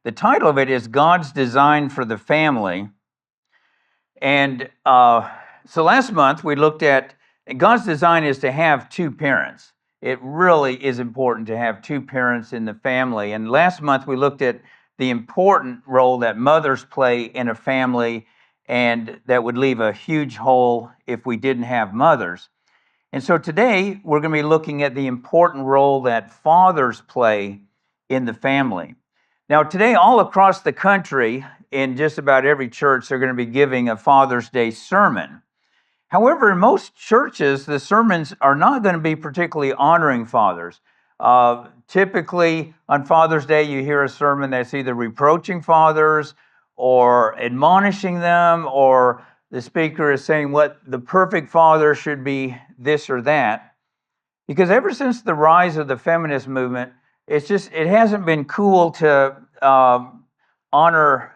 The title of it is God's Design for the Family. And so last month we looked at God's design is to have two parents. It really is important to have two parents in the family. And last month we looked at the important role that mothers play in a family, and that would leave a huge hole if we didn't have mothers. And so today we're going to be looking at the important role that fathers play in the family. Now today, all across the country, in just about every church, they're going to be giving a Father's Day sermon. However, in most churches, the sermons are not going to be particularly honoring fathers. Typically, on Father's Day, you hear a sermon that's either reproaching fathers or admonishing them, or the speaker is saying what the perfect father should be, this or that. Because ever since the rise of the feminist movement, it hasn't been cool to honor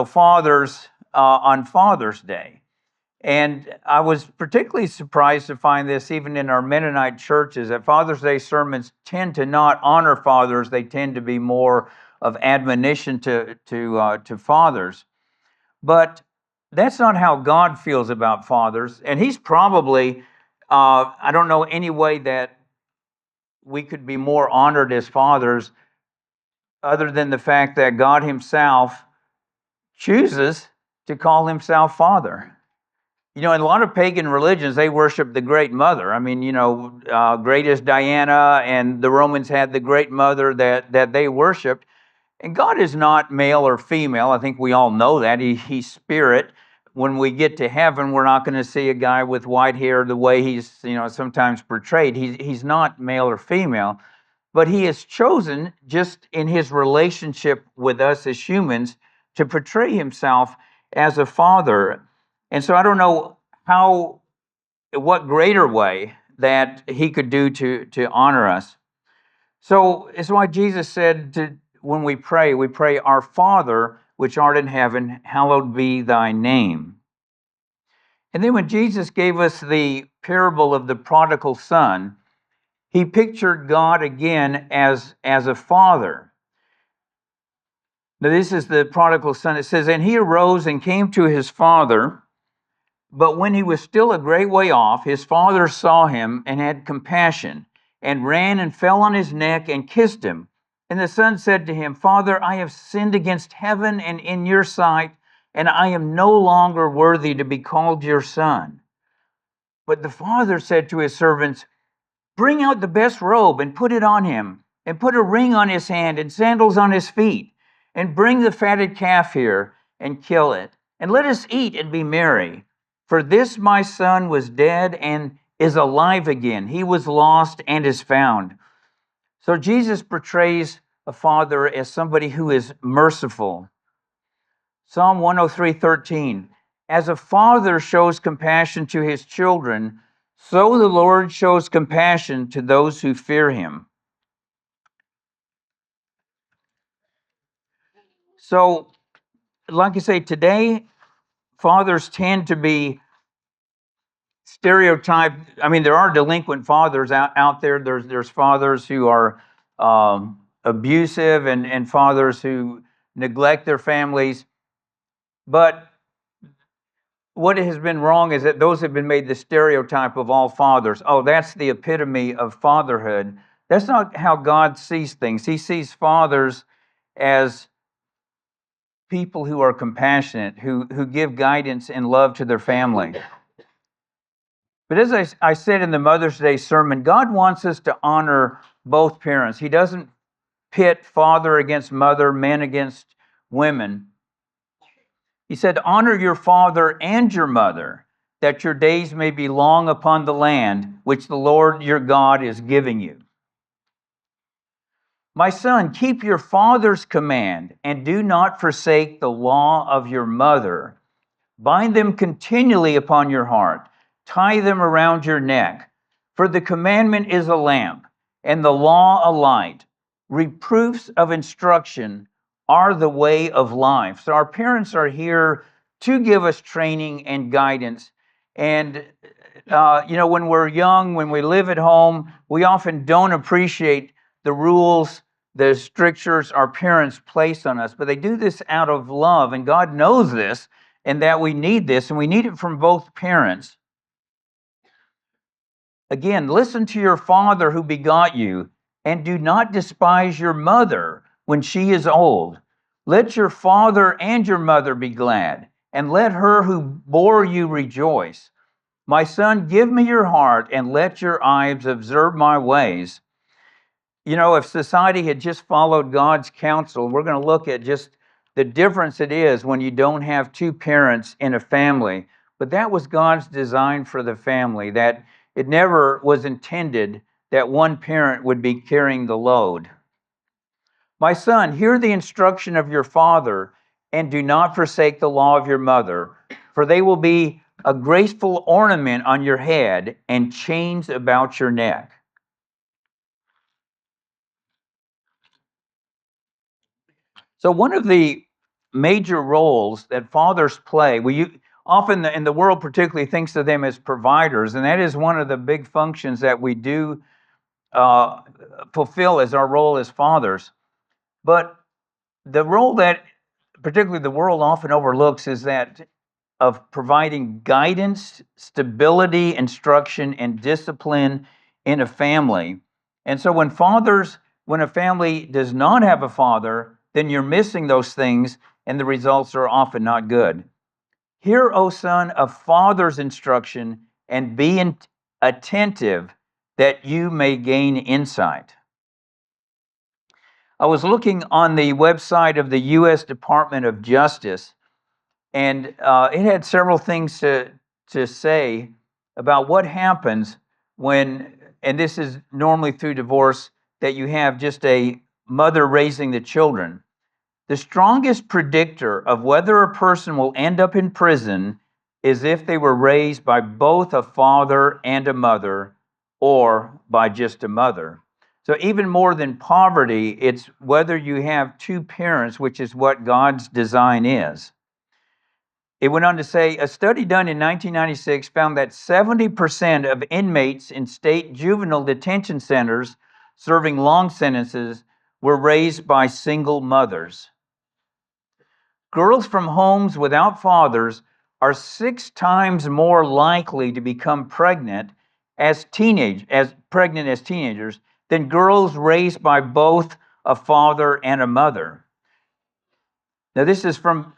fathers on Father's Day. And I was particularly surprised to find this even in our Mennonite churches, that Father's Day sermons tend to not honor fathers. They tend to be more of admonition to fathers. But that's not how God feels about fathers. And He's probably, I don't know any way that we could be more honored as fathers other than the fact that God Himself chooses to call Himself Father. In a lot of pagan religions, they worship the Great Mother. I mean, great is Diana, and the Romans had the Great Mother that they worshiped. And God is not male or female. I think we all know that. He's spirit. When we get to heaven, we're not going to see a guy with white hair the way he's sometimes portrayed. He's not male or female, but He has chosen, just in His relationship with us as humans, to portray Himself as a father. And so I don't know what greater way that He could do to honor us. So it's why Jesus said, when we pray, Our Father, which art in heaven, hallowed be thy name. And then when Jesus gave us the parable of the prodigal son, He pictured God again as a father. Now this is the prodigal son. It says, and he arose and came to his father, but when he was still a great way off, his father saw him and had compassion, and ran and fell on his neck and kissed him. And the son said to him, Father, I have sinned against heaven and in your sight, and I am no longer worthy to be called your son. But the father said to his servants, bring out the best robe and put it on him, and put a ring on his hand and sandals on his feet, and bring the fatted calf here and kill it, and let us eat and be merry. For this my son was dead and is alive again. He was lost and is found. So Jesus portrays a father as somebody who is merciful. Psalm 103:13. As a father shows compassion to his children, so the Lord shows compassion to those who fear Him. So, like I say, today, fathers tend to be stereotyped. I mean, there are delinquent fathers out there. There's fathers who are abusive and fathers who neglect their families. But what has been wrong is that those have been made the stereotype of all fathers. Oh, that's the epitome of fatherhood. That's not how God sees things. He sees fathers as people who are compassionate, who give guidance and love to their family. But as I said in the Mother's Day sermon, God wants us to honor both parents. He doesn't pit father against mother, men against women. He said, honor your father and your mother, that your days may be long upon the land which the Lord your God is giving you. My son, keep your father's command and do not forsake the law of your mother. Bind them continually upon your heart. Tie them around your neck. For the commandment is a lamp and the law a light. Reproofs of instruction are the way of life. So our parents are here to give us training and guidance. And, when we're young, when we live at home, we often don't appreciate the rules the strictures our parents place on us, but they do this out of love, and God knows this, and that we need this, and we need it from both parents. Again, listen to your father who begot you, and do not despise your mother when she is old. Let your father and your mother be glad, and let her who bore you rejoice. My son, give me your heart, and let your eyes observe my ways. You know, if society had just followed God's counsel, we're going to look at just the difference it is when you don't have two parents in a family. But that was God's design for the family, that it never was intended that one parent would be carrying the load. My son, hear the instruction of your father, and do not forsake the law of your mother, for they will be a graceful ornament on your head and chains about your neck. So one of the major roles that fathers play, often in the world particularly thinks of them as providers, and that is one of the big functions that we do fulfill as our role as fathers. But the role that particularly the world often overlooks is that of providing guidance, stability, instruction, and discipline in a family. And so when a family does not have a father, then you're missing those things, and the results are often not good. Hear, O son, a father's instruction, and be attentive that you may gain insight. I was looking on the website of the U.S. Department of Justice, and it had several things to say about what happens when, and this is normally through divorce, that you have just a mother raising the children. The strongest predictor of whether a person will end up in prison is if they were raised by both a father and a mother, or by just a mother. So even more than poverty, it's whether you have two parents, which is what God's design is. It went on to say, a study done in 1996 found that 70% of inmates in state juvenile detention centers serving long sentences were raised by single mothers. Girls from homes without fathers are 6 times more likely to become pregnant as teenagers than girls raised by both a father and a mother. Now, this is from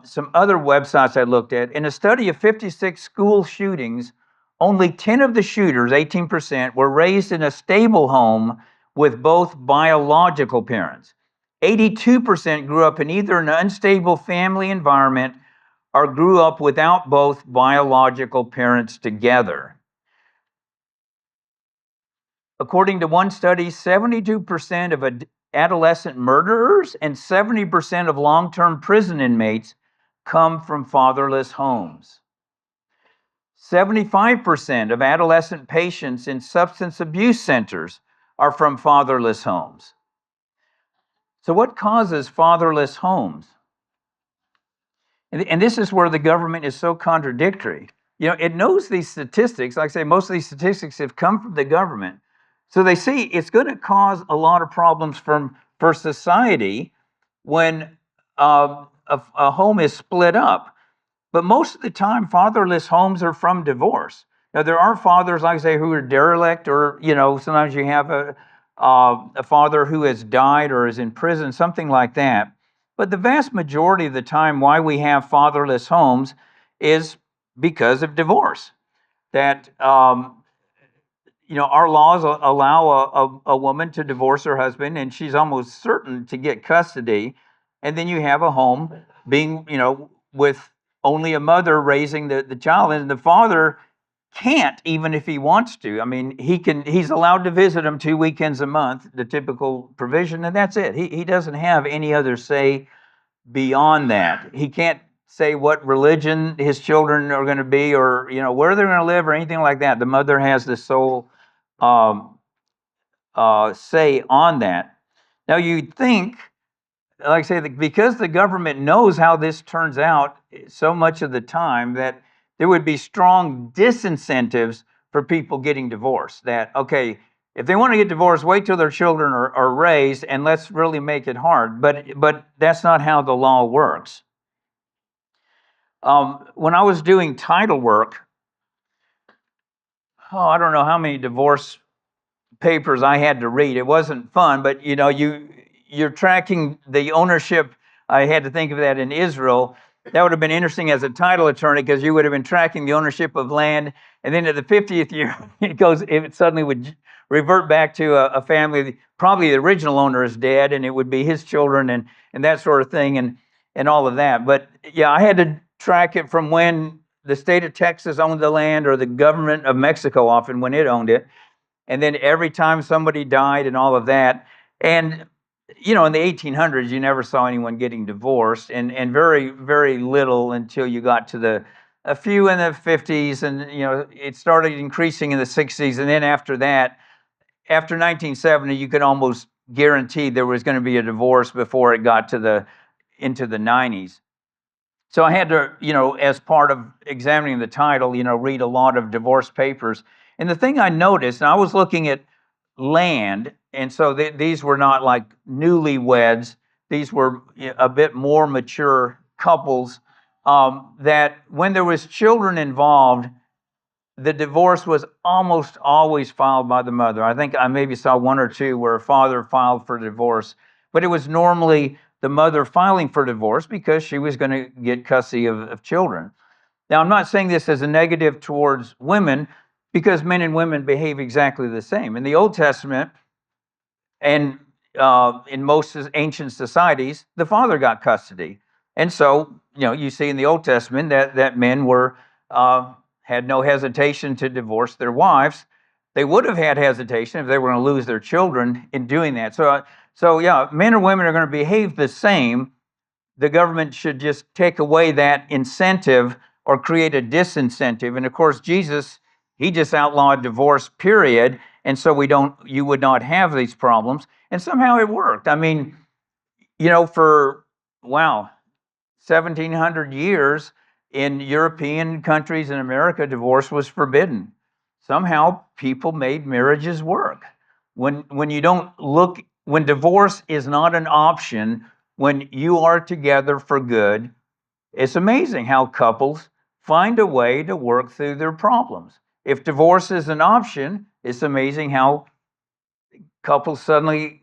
some other websites I looked at. In a study of 56 school shootings, only 10 of the shooters, 18%, were raised in a stable home with both biological parents. 82% grew up in either an unstable family environment or grew up without both biological parents together. According to one study, 72% of adolescent murderers and 70% of long-term prison inmates come from fatherless homes. 75% of adolescent patients in substance abuse centers are from fatherless homes. So what causes fatherless homes? And this is where the government is so contradictory. You know, it knows these statistics. Like I say, most of these statistics have come from the government. So they see it's going to cause a lot of problems for society when a home is split up. But most of the time, fatherless homes are from divorce. Now, there are fathers, like I say, who are derelict, or, you know, sometimes you have a father who has died or is in prison, something like that. But the vast majority of the time, why we have fatherless homes is because of divorce. That, you know, our laws allow a woman to divorce her husband, and she's almost certain to get custody. And then you have a home being, you know, with only a mother raising the child, and the father can't, even if he wants to. I mean, he's allowed to visit them 2 weekends a month, the typical provision, and that's it. He doesn't have any other say beyond that. He can't say what religion his children are going to be, or, you know, where they're going to live, or anything like that. The mother has the sole say on that. Now, you'd think, like I say, because the government knows how this turns out so much of the time, that there would be strong disincentives for people getting divorced. That, okay, If they want to get divorced, wait till their children are raised, and let's really make it hard. But that's not how the law works. When I was doing title work, I don't know how many divorce papers I had to read. It wasn't fun, but you're tracking the ownership. I had to think of that in Israel. That would have been interesting as a title attorney, because you would have been tracking the ownership of land, and then at the 50th year, it suddenly would revert back to a family. Probably the original owner is dead, and it would be his children and that sort of thing, and all of that. But yeah, I had to track it from when the state of Texas owned the land, or the government of Mexico often when it owned it. And then every time somebody died and all of that. And, in the 1800s, you never saw anyone getting divorced, and very, very little until you got to a few in the 50s. And, it started increasing in the 60s. And then after that, after 1970, you could almost guarantee there was going to be a divorce before it got into the 90s. So I had to, as part of examining the title, read a lot of divorce papers. And the thing I noticed, and I was looking at land, and so these were not like newlyweds. These were a bit more mature couples, that when there was children involved, the divorce was almost always filed by the mother. I think I maybe saw one or two where a father filed for divorce, but it was normally the mother filing for divorce because she was going to get custody of children. Now, I'm not saying this as a negative towards women, because men and women behave exactly the same. In the Old Testament, and in most ancient societies, the father got custody. And so, you see in the Old Testament that men had no hesitation to divorce their wives. They would have had hesitation if they were going to lose their children in doing that. So yeah, men or women are going to behave the same. The government should just take away that incentive or create a disincentive. And of course, Jesus, he just outlawed divorce, period. And so you would not have these problems. And somehow it worked. I mean, for 1,700 years in European countries and America, divorce was forbidden. Somehow people made marriages work. When divorce is not an option, when you are together for good, it's amazing how couples find a way to work through their problems. If divorce is an option, it's amazing how couples suddenly,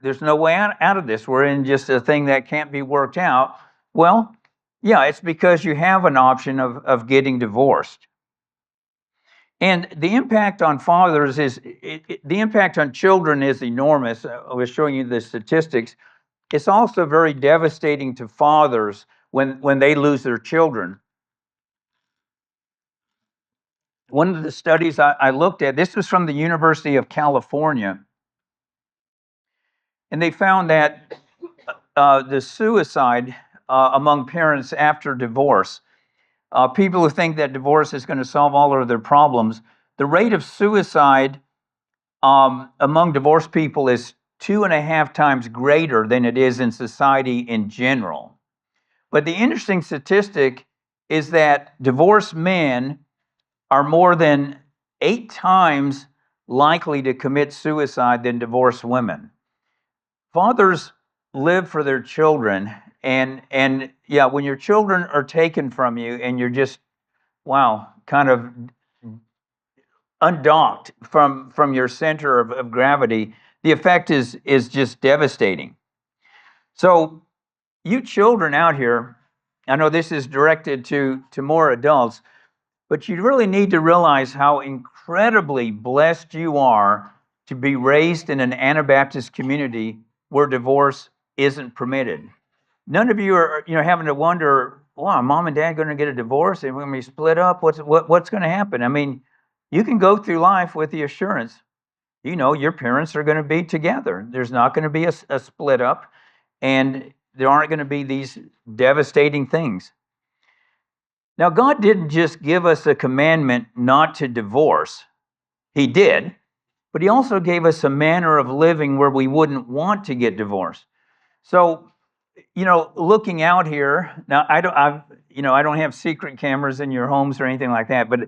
there's no way out of this. We're in just a thing that can't be worked out. Well, yeah, it's because you have an option of getting divorced. And the impact on fathers the impact on children is enormous. I was showing you the statistics. It's also very devastating to fathers when they lose their children. One of the studies I looked at, this was from the University of California, and they found that the suicide among parents after divorce, people who think that divorce is going to solve all of their problems, the rate of suicide among divorced people is 2.5 times greater than it is in society in general. But the interesting statistic is that divorced men are more than 8 times likely to commit suicide than divorced women. Fathers live for their children, and yeah, when your children are taken from you and you're just kind of undocked from your center of gravity, the effect is just devastating. So you children out here, I know this is directed to more adults, but you really need to realize how incredibly blessed you are to be raised in an Anabaptist community where divorce isn't permitted. None of you are having to wonder, mom and dad going to get a divorce and we're going to be split up? What's going to happen? I mean, you can go through life with the assurance, your parents are going to be together. There's not going to be a split up, and there aren't going to be these devastating things. Now, God didn't just give us a commandment not to divorce. He did, but he also gave us a manner of living where we wouldn't want to get divorced. So, looking out here, now I don't have secret cameras in your homes or anything like that, but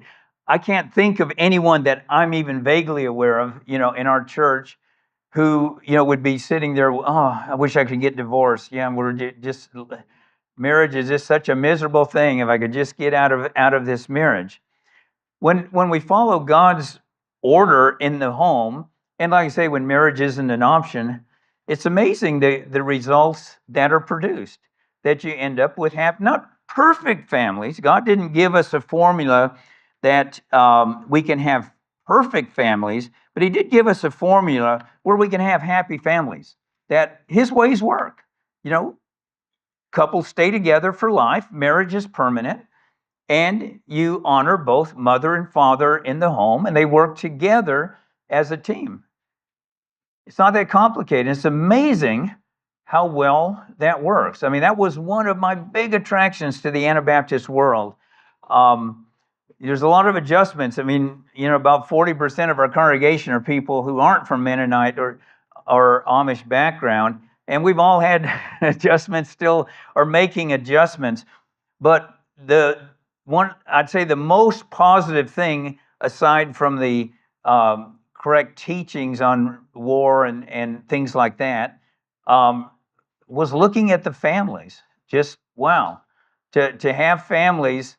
I can't think of anyone that I'm even vaguely aware of, in our church who, would be sitting there, oh, I wish I could get divorced. Yeah, just marriage is just such a miserable thing. If I could just get out of this marriage. When we follow God's order in the home, and like I say, when marriage isn't an option, it's amazing the results that are produced, that you end up with not perfect families. God didn't give us a formula that we can have perfect families, but He did give us a formula where we can have happy families, that His ways work. Couples stay together for life, marriage is permanent, and you honor both mother and father in the home, and they work together as a team. It's not that complicated. It's amazing how well that works. I mean, that was one of my big attractions to the Anabaptist world. There's a lot of adjustments. I mean, about 40% of our congregation are people who aren't from Mennonite or Amish background, and we've all had adjustments, still are making adjustments. But I'd say the most positive thing, aside from the correct teachings on war and things like that, was looking at the families. Just wow, to have families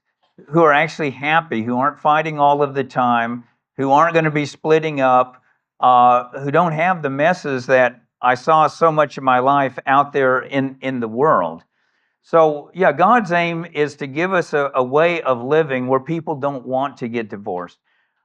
who are actually happy, who aren't fighting all of the time, who aren't going to be splitting up, who don't have the messes that I saw so much of my life out there in the world. So yeah, God's aim is to give us a way of living where people don't want to get divorced.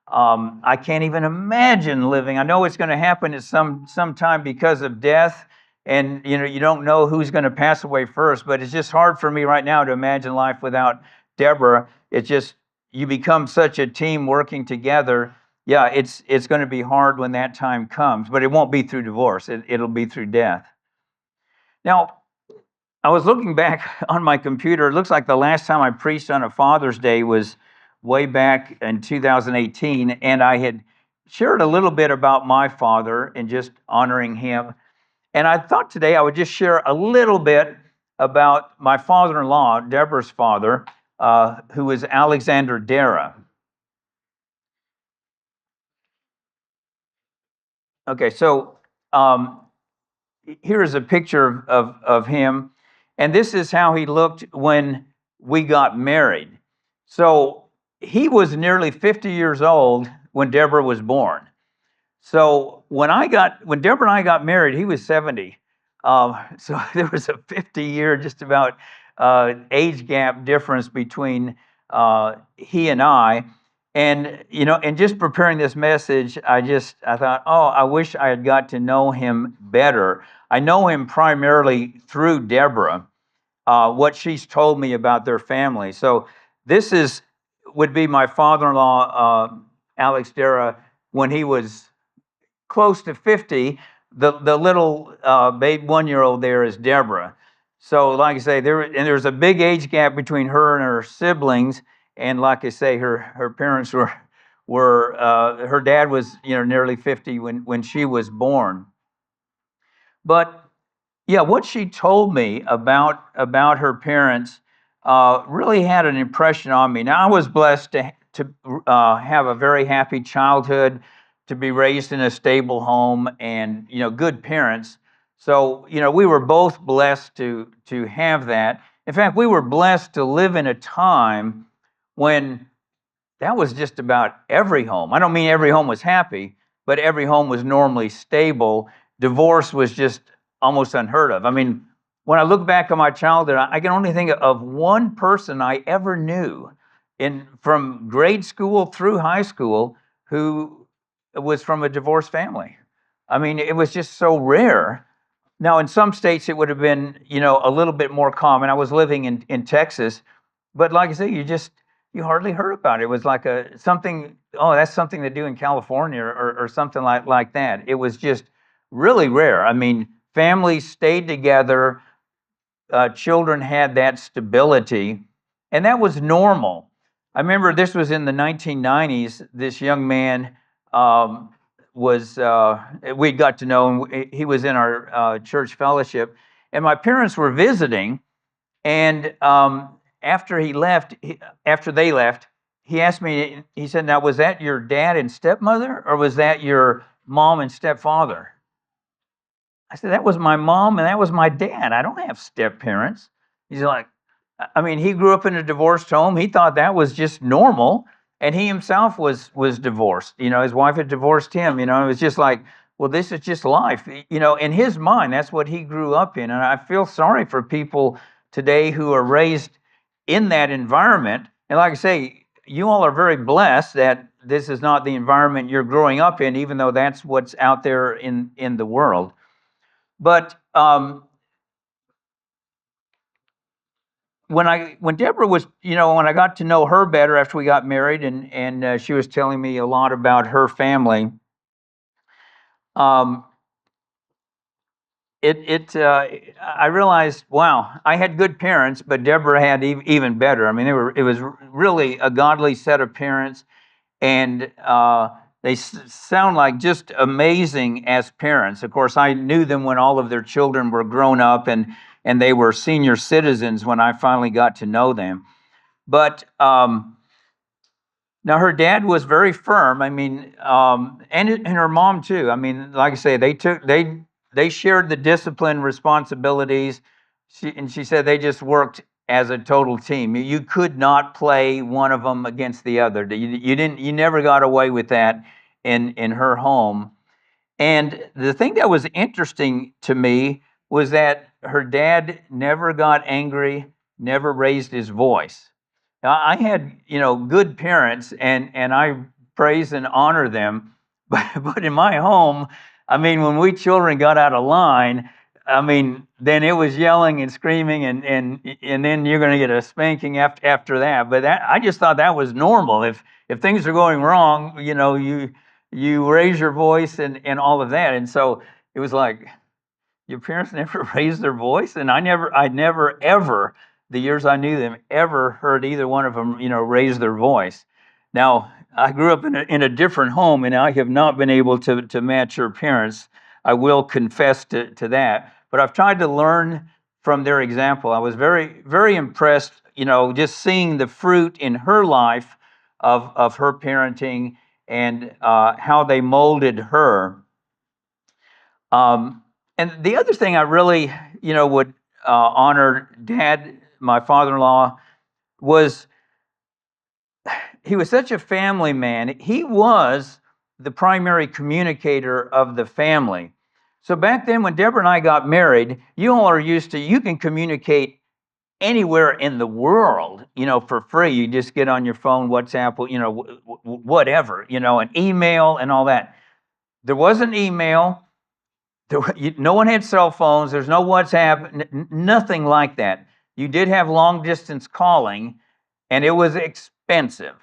I can't even imagine living. I know it's going to happen at some time because of death, and you don't know who's going to pass away first. But it's just hard for me right now to imagine life without Deborah. It's just you become such a team working together. Yeah, it's going to be hard when that time comes, but it won't be through divorce. It'll be through death. Now, I was looking back on my computer. It looks like the last time I preached on a Father's Day was way back in 2018, and I had shared a little bit about my father and just honoring him. And I thought today I would just share a little bit about my father-in-law, Deborah's father, who was Alexander Dara. Okay, so here is a picture of him, and this is how he looked when we got married. So he was nearly 50 years old when Deborah was born. So when Deborah and I got married, he was 70. So there was a 50-year just about age gap difference between he and I. And and just preparing this message, I thought, oh, I wish I had got to know him better. I know him primarily through Deborah, what she's told me about their family. So this would be my father-in-law, Alex Dara, when he was close to 50. The little babe 1-year-old there is Deborah. So like I say, there's a big age gap between her and her siblings. And like I say, her parents were her dad was nearly 50 when she was born. But yeah, what she told me about her parents really had an impression on me. Now I was blessed to have a very happy childhood, to be raised in a stable home, and good parents. So we were both blessed to have that. In fact, we were blessed to live in a time when that was just about every home. I don't mean every home was happy, but every home was normally stable. Divorce was just almost unheard of. I mean, when I look back on my childhood, I can only think of one person I ever knew from grade school through high school who was from a divorced family. I mean, it was just so rare. Now, in some states, it would have been, a little bit more common. I was living in Texas, but like I say, you hardly heard about it. It was like something, oh, that's something to do in California or something like that. It was just really rare. I mean, families stayed together, children had that stability, and that was normal. I remember this was in the 1990s. This young man we got to know him. He was in our church fellowship, and my parents were visiting, and after they left, he asked me, he said, now, was that your dad and stepmother, or was that your mom and stepfather? I said, that was my mom and that was my dad. I don't have step parents. He's like, I mean, he grew up in a divorced home. He thought that was just normal. And he himself was divorced. His wife had divorced him. It was just like, well, this is just life. In his mind, that's what he grew up in. And I feel sorry for people today who are raised in that environment. And like I say, you all are very blessed that this is not the environment you're growing up in, even though that's what's out there in the world. But when Deborah was, when I got to know her better after we got married, and she was telling me a lot about her family, I realized, wow, I had good parents, but Deborah had even better. I mean, it was really a godly set of parents, and they sound like just amazing as parents. Of course, I knew them when all of their children were grown up, and they were senior citizens when I finally got to know them. But now her dad was very firm. I mean, and her mom too. I mean, like I say, they shared the discipline responsibilities. She said they just worked as a total team. You could not play one of them against the other. You never got away with that in her home. And the thing that was interesting to me was that her dad never got angry, never raised his voice. Now, I had, good parents, and I praise and honor them. But in my home, I mean, when we children got out of line, I mean, then it was yelling and screaming, and then you're going to get a spanking after that. But I just thought that was normal. If things are going wrong, you raise your voice and all of that. And so it was like, your parents never raised their voice, and I never ever, the years I knew them, ever heard either one of them, raise their voice. Now, I grew up in a different home, and I have not been able to match her parents. I will confess to that, but I've tried to learn from their example. I was very, very impressed, just seeing the fruit in her life of her parenting and how they molded her. And the other thing I really, would honor Dad, my father-in-law, was he was such a family man. He was the primary communicator of the family. So back then, when Deborah and I got married, you all are used to, you can communicate anywhere in the world, for free. You just get on your phone, WhatsApp, whatever, an email and all that. There wasn't email. No one had cell phones. There's no WhatsApp, nothing like that. You did have long distance calling, and it was expensive.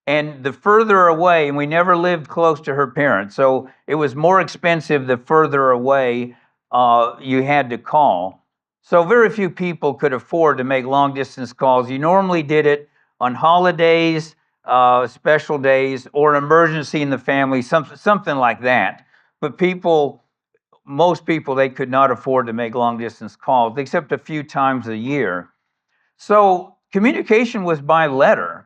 And the further away, and we never lived close to her parents, so it was more expensive the further away you had to call. So very few people could afford to make long distance calls. You normally did it on holidays, special days, or an emergency in the family, something like that. But most people, they could not afford to make long distance calls, except a few times a year. So communication was by letter.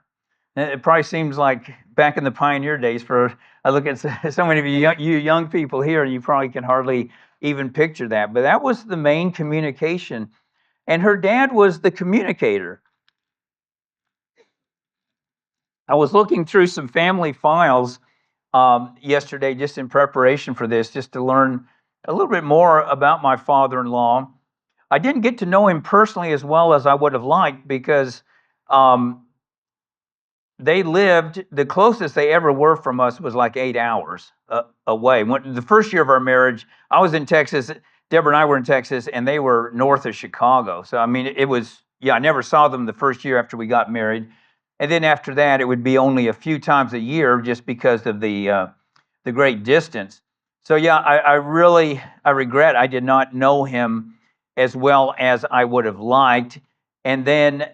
It probably seems like back in the pioneer days. I look at so many of you young people here, and you probably can hardly even picture that. But that was the main communication. And her dad was the communicator. I was looking through some family files yesterday just in preparation for this, just to learn a little bit more about my father-in-law. I didn't get to know him personally as well as I would have liked, because they lived, the closest they ever were from us was like 8 hours away. The first year of our marriage, I was in Texas, Deborah and I were in Texas, and they were north of Chicago. So, I mean, it was, I never saw them the first year after we got married. And then after that, it would be only a few times a year just because of the great distance. So I regret I did not know him as well as I would have liked. And then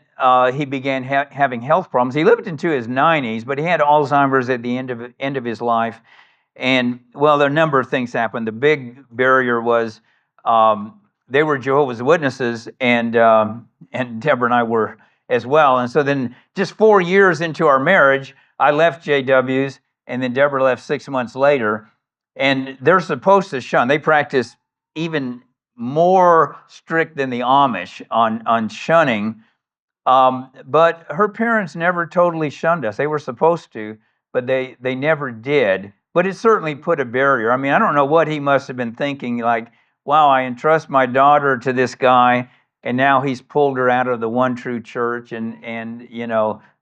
he began having health problems. He lived into his 90s, but he had Alzheimer's at the end of his life. And well, there are a number of things happened. The big barrier was they were Jehovah's Witnesses, and Deborah and I were as well. And so then just 4 years into our marriage, I left JW's, and then Deborah left 6 months later. And they're supposed to shun. They practice even more strict than the Amish on shunning. But her parents never totally shunned us. They were supposed to, but they never did. But it certainly put a barrier. I mean, I don't know what he must have been thinking, like, wow, I entrust my daughter to this guy, and now he's pulled her out of the one true church, and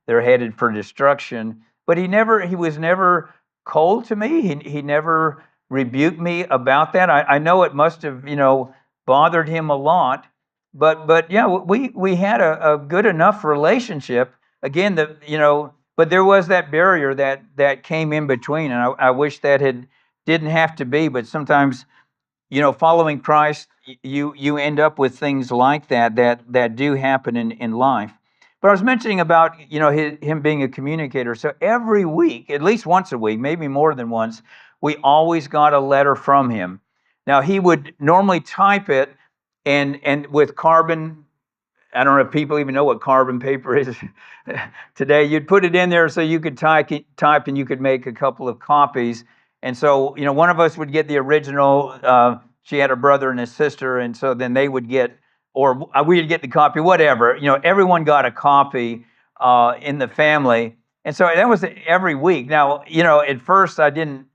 they're headed for destruction. But he was never cold to me. He never rebuked me about that. I know it must have, bothered him a lot. But yeah, we had a good enough relationship. Again, but there was that barrier that came in between, and I wish that didn't have to be. But sometimes, following Christ, you end up with things like that do happen in life. But I was mentioning about him being a communicator. So every week, at least once a week, maybe more than once, we always got a letter from him. Now he would normally type it, and with carbon. I don't know if people even know what carbon paper is today. You'd put it in there so you could type and you could make a couple of copies. And so, one of us would get the original. She had a brother and a sister, and so then they would get, or we'd get the copy, whatever. Everyone got a copy in the family. And so that was every week. Now, at first I didn't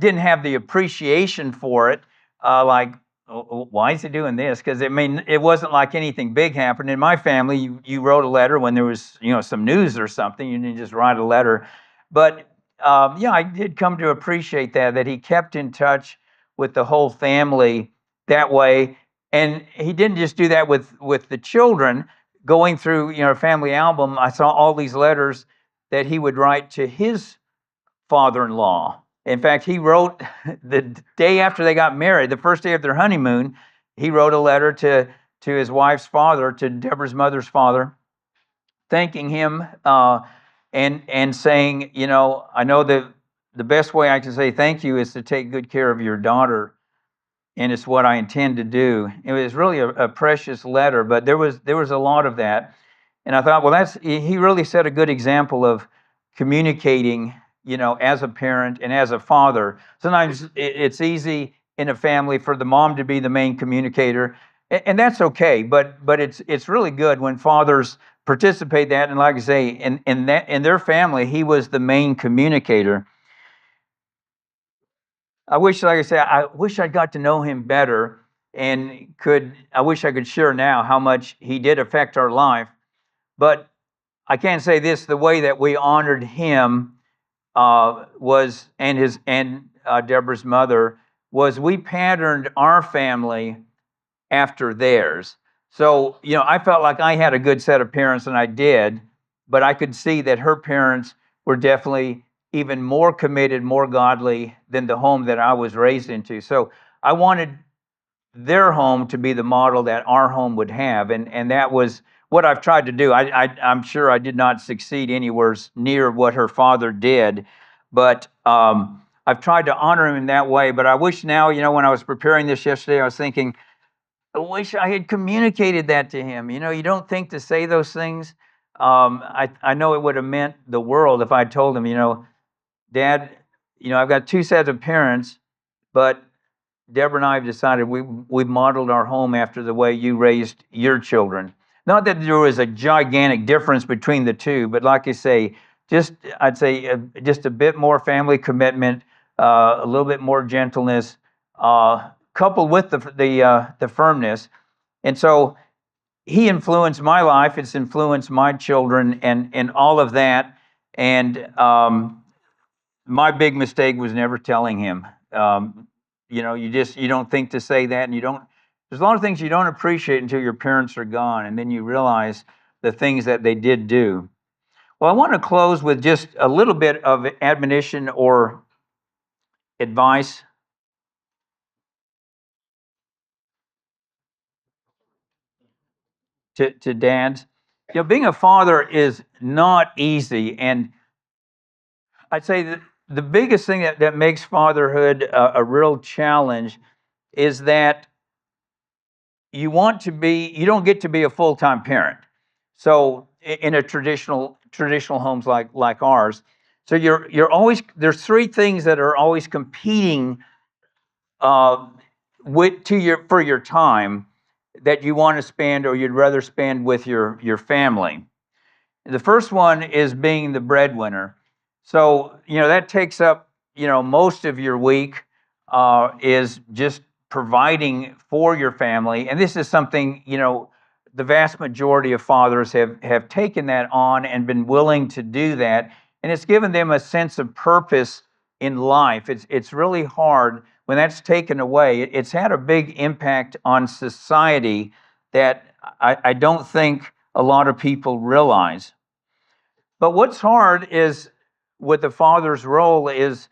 have the appreciation for it, like, why is he doing this? Because it wasn't like anything big happened in my family. You wrote a letter when there was some news or something. You didn't just write a letter. But I did come to appreciate that he kept in touch with the whole family that way. And he didn't just do that with the children. Going through a family album, I saw all these letters that he would write to his father-in-law. In fact, he wrote the day after they got married, the first day of their honeymoon, he wrote a letter to his wife's father, to Deborah's mother's father, thanking him and saying, I know that the best way I can say thank you is to take good care of your daughter, and it's what I intend to do. It was really a precious letter, but there was a lot of that. And I thought, well, he really set a good example of communicating, as a parent and as a father. Sometimes it's easy in a family for the mom to be the main communicator, and that's okay. But it's really good when fathers participate that. And like I say, in their family, he was the main communicator. I wish I got to know him better, and I wish I could share now how much he did affect our life. But I can say this: the way that we honored him was, and Deborah's mother, was we patterned our family after theirs. So, I felt like I had a good set of parents, and I did, but I could see that her parents were definitely even more committed, more godly than the home that I was raised into. So I wanted their home to be the model that our home would have, and that was what I've tried to do. I'm sure I did not succeed anywhere near what her father did, but I've tried to honor him in that way. But I wish now, when I was preparing this yesterday, I was thinking, I wish I had communicated that to him. You don't think to say those things. I know it would have meant the world if I told him, Dad, I've got two sets of parents, but Deborah and I have decided we've modeled our home after the way you raised your children. Not that there was a gigantic difference between the two, but like I say, I'd say just a bit more family commitment, a little bit more gentleness, coupled with the firmness. And so he influenced my life. It's influenced my children, and all of that. And my big mistake was never telling him. You don't think to say that, and there's a lot of things you don't appreciate until your parents are gone, and then you realize the things that they did do. Well, I want to close with just a little bit of admonition or advice to dads. Being a father is not easy, and I'd say that the biggest thing that makes fatherhood a real challenge is that you don't get to be a full-time parent. So in a traditional homes like ours. So you're always, there's three things that are always competing uh, for your time that you want to spend or you'd rather spend with your family. The first one is being the breadwinner. So, that takes up, most of your week, is just providing for your family. And this is something, the vast majority of fathers have taken that on and been willing to do that. And it's given them a sense of purpose in life. It's really hard when that's taken away. It's had a big impact on society that I don't think a lot of people realize. But what's hard is with the father's role is,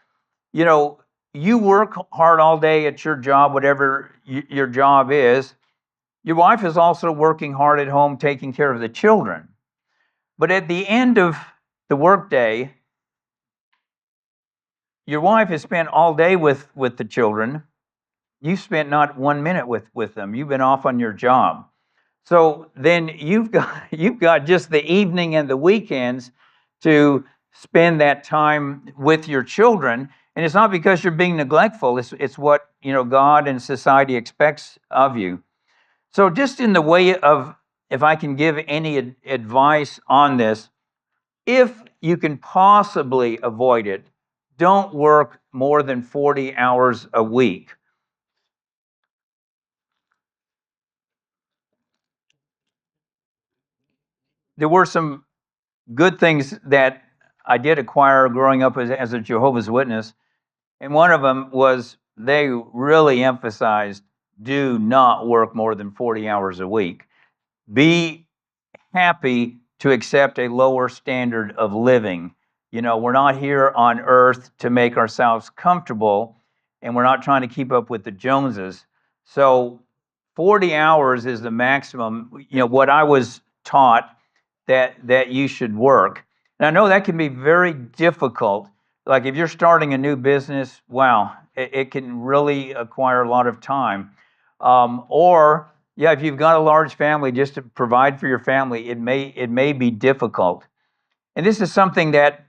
you work hard all day at your job, whatever your job is. Your wife is also working hard at home, taking care of the children. But at the end of the workday, your wife has spent all day with the children. You spent not 1 minute with them. You've been off on your job. So then you've got just the evening and the weekends to spend that time with your children. And it's not because you're being neglectful. It's what God and society expects of you. So just in the way of, if I can give any advice on this, if you can possibly avoid it, don't work more than 40 hours a week. There were some good things that I did acquire growing up as a Jehovah's Witness. And one of them was they really emphasized do not work more than 40 hours a week. Be happy to accept a lower standard of living. We're not here on earth to make ourselves comfortable, and we're not trying to keep up with the Joneses. So 40 hours is the maximum, what I was taught that you should work. And I know that can be very difficult. Like if you're starting a new business, wow, it can really acquire a lot of time. Or yeah, if you've got a large family, just to provide for your family, it may be difficult. And this is something that,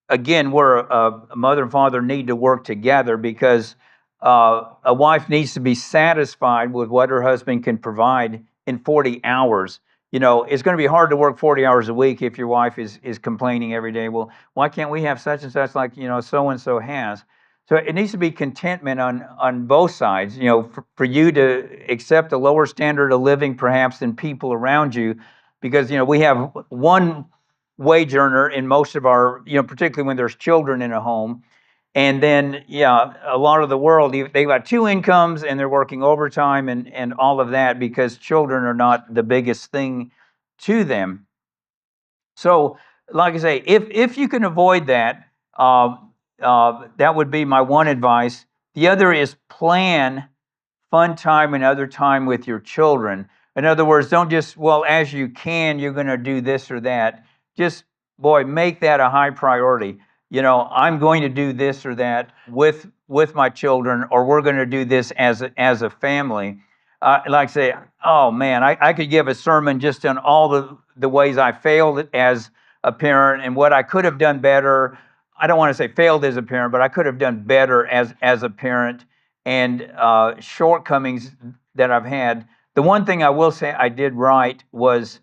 again, where a mother and father need to work together, because a wife needs to be satisfied with what her husband can provide in 40 hours. It's going to be hard to work 40 hours a week if your wife is complaining every day. Well, why can't we have such and such like, so and so has? So it needs to be contentment on both sides, for you to accept a lower standard of living perhaps than people around you, because, we have one wage earner in most of our, particularly when there's children in a home. And then, yeah, a lot of the world, they've got two incomes and they're working overtime and all of that because children are not the biggest thing to them. So, like I say, if you can avoid that, that would be my one advice. The other is plan fun time and other time with your children. In other words, don't just, well, as you can, you're going to do this or that. Just, boy, make that a high priority. I'm going to do this or that with my children, or we're going to do this as a family. Like I say, oh man, I could give a sermon just on all the ways I failed as a parent and what I could have done better. I don't want to say failed as a parent, but I could have done better as a parent, and shortcomings that I've had. The one thing I will say I did right was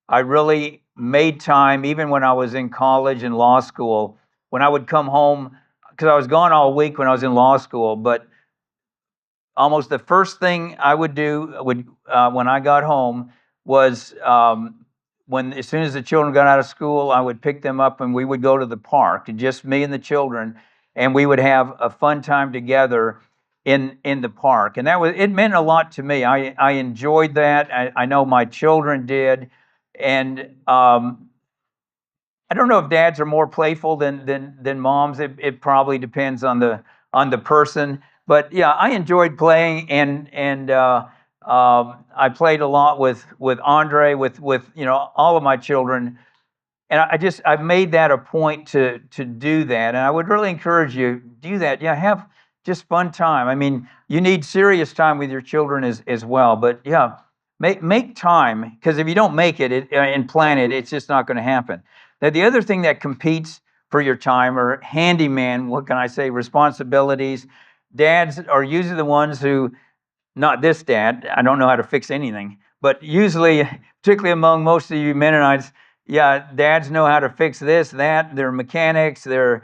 I really made time, even when I was in college and law school, when I would come home, because I was gone all week when I was in law school, but almost the first thing I would do when I got home was as soon as the children got out of school, I would pick them up and we would go to the park, just me and the children, and we would have a fun time together in the park. And it meant a lot to me. I enjoyed that. I know my children did. And I don't know if dads are more playful than moms. It probably depends on the person. But yeah, I enjoyed playing, and I played a lot with Andre, with all of my children, and I've made that a point to do that, and I would really encourage you do that. Yeah, have just fun time. I mean, you need serious time with your children as well, but yeah, Make time, because if you don't make it, and plan it, it's just not going to happen. Now, the other thing that competes for your time are handyman, what can I say, responsibilities. Dads are usually the ones who, not this dad, I don't know how to fix anything, but usually, particularly among most of you Mennonites, yeah, dads know how to fix this, that. They're mechanics. They're,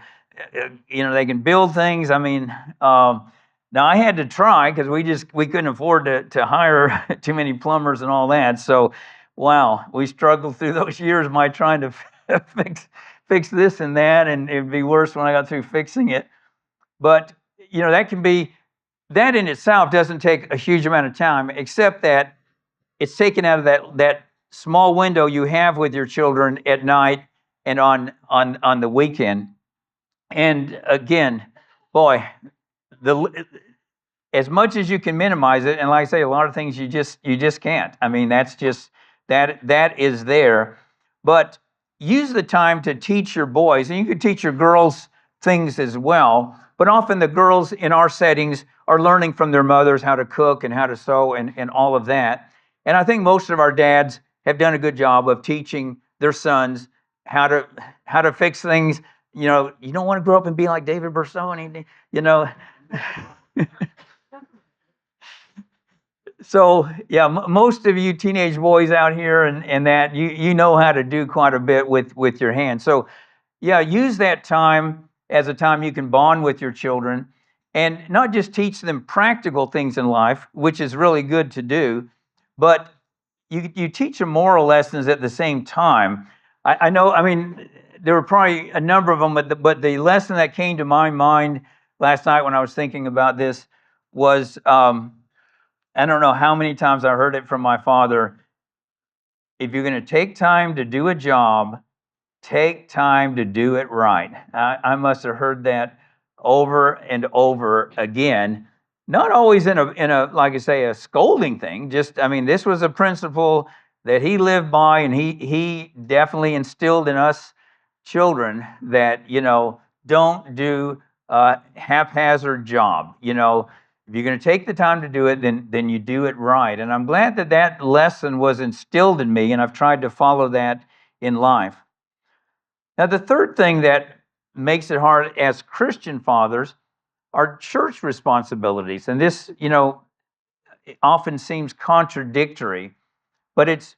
they can build things. I mean, now I had to try because we couldn't afford to hire too many plumbers and all that. So, wow, we struggled through those years of my trying to fix this and that, and it'd be worse when I got through fixing it. But that in itself doesn't take a huge amount of time, except that it's taken out of that small window you have with your children at night and on the weekend. And again, boy, as much as you can minimize it, and like I say, a lot of things you just can't. I mean, that's just that is there. But use the time to teach your boys, and you can teach your girls things as well. But often the girls in our settings are learning from their mothers how to cook and how to sew and all of that. And I think most of our dads have done a good job of teaching their sons how to fix things. You don't want to grow up and be like David Bersoni, So yeah, most of you teenage boys out here and that you know how to do quite a bit with your hands. So yeah, use that time as a time you can bond with your children and not just teach them practical things in life, which is really good to do, but you teach them moral lessons at the same time. I know, I mean, there were probably a number of them, but the lesson that came to my mind last night when I was thinking about this was, I don't know how many times I heard it from my father. If you're going to take time to do a job, take time to do it right. I must have heard that over and over again. Not always in a like I say, a scolding thing. Just, I mean, this was a principle that he lived by, and he definitely instilled in us children that don't do a haphazard job. If you're going to take the time to do it, then you do it right. And I'm glad that lesson was instilled in me, and I've tried to follow that in life. Now, the third thing that makes it hard as Christian fathers are church responsibilities. And this, it often seems contradictory, but it's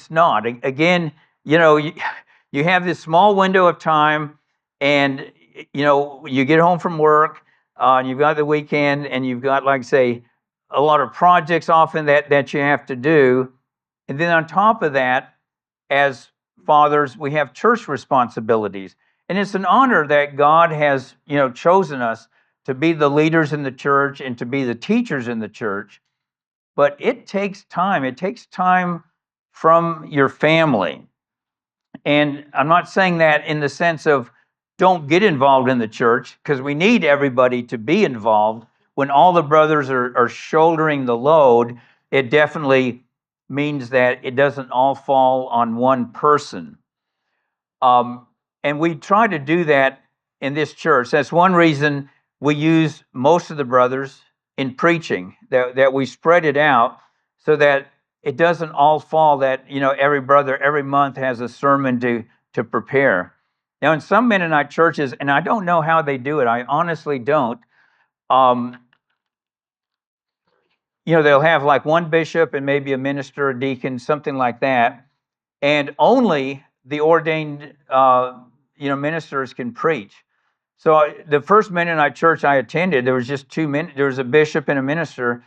not. Again, you have this small window of time, and you get home from work, and you've got the weekend, and you've got, like say, a lot of projects often that you have to do. And then on top of that, as fathers, we have church responsibilities. And it's an honor that God has, chosen us to be the leaders in the church and to be the teachers in the church. But it takes time. It takes time from your family. And I'm not saying that in the sense of don't get involved in the church, because we need everybody to be involved. When all the brothers are shouldering the load, it definitely means that it doesn't all fall on one person. And we try to do that in this church. That's one reason we use most of the brothers in preaching, that we spread it out so that it doesn't all fall that, every brother every month has a sermon to prepare. Now, in some Mennonite churches, and I don't know how they do it, I honestly don't, they'll have like one bishop and maybe a minister, a deacon, something like that, and only the ordained ministers can preach. So the first Mennonite church I attended, there was just there was a bishop and a minister.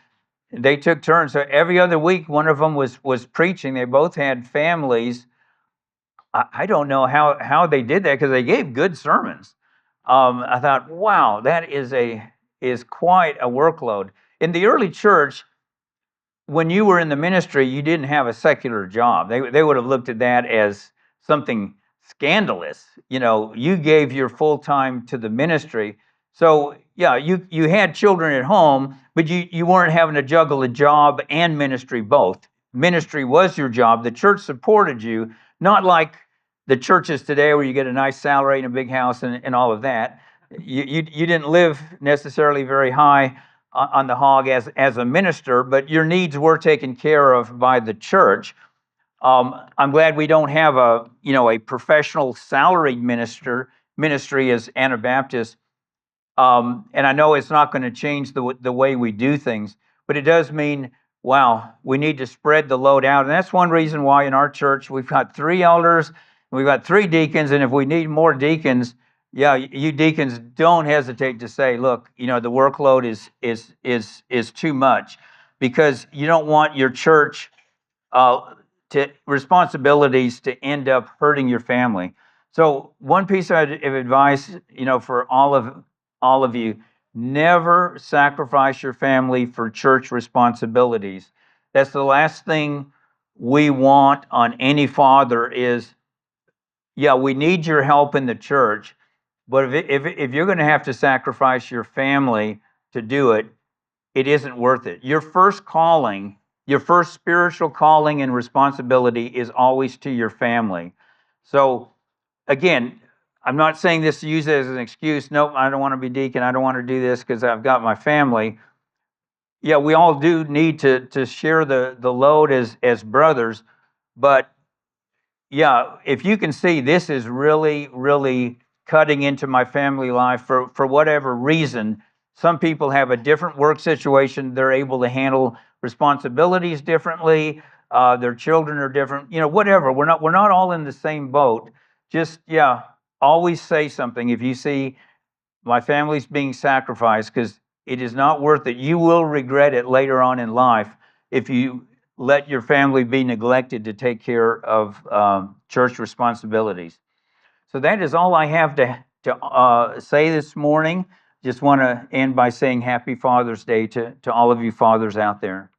They took turns. So every other week, one of them was preaching. They both had families. I don't know how they did that, because they gave good sermons. I thought, wow, that is quite a workload. In the early church, when you were in the ministry, you didn't have a secular job. They would have looked at that as something scandalous. You gave your full time to the ministry. So yeah, you had children at home, but you weren't having to juggle a job and ministry both. Ministry was your job. The church supported you, not like the churches today where you get a nice salary and a big house and all of that. You didn't live necessarily very high on the hog as a minister, but your needs were taken care of by the church. I'm glad we don't have a professional salaried ministry as Anabaptist. And I know it's not going to change the way we do things, but it does mean, wow, we need to spread the load out. And that's one reason why in our church we've got 3 elders, we've got 3 deacons, and if we need more deacons, yeah, you deacons don't hesitate to say, look, the workload is too much, because you don't want your church responsibilities to end up hurting your family. So one piece of advice, for all of you, never sacrifice your family for church responsibilities. That's the last thing we want on any father is, yeah, we need your help in the church, but if you're going to have to sacrifice your family to do it, it isn't worth it. Your first calling, your first spiritual calling and responsibility is always to your family. So again, I'm not saying this to use it as an excuse. Nope, I don't want to be deacon. I don't want to do this because I've got my family. Yeah, we all do need to share the load as brothers. But yeah, if you can see this is really, really cutting into my family life for whatever reason. Some people have a different work situation. They're able to handle responsibilities differently. Their children are different. Whatever. We're not all in the same boat. Just, yeah, always say something if you see my family's being sacrificed, because it is not worth it. You will regret it later on in life if you let your family be neglected to take care of church responsibilities. So that is all I have to say this morning. Just want to end by saying Happy Father's Day to all of you fathers out there.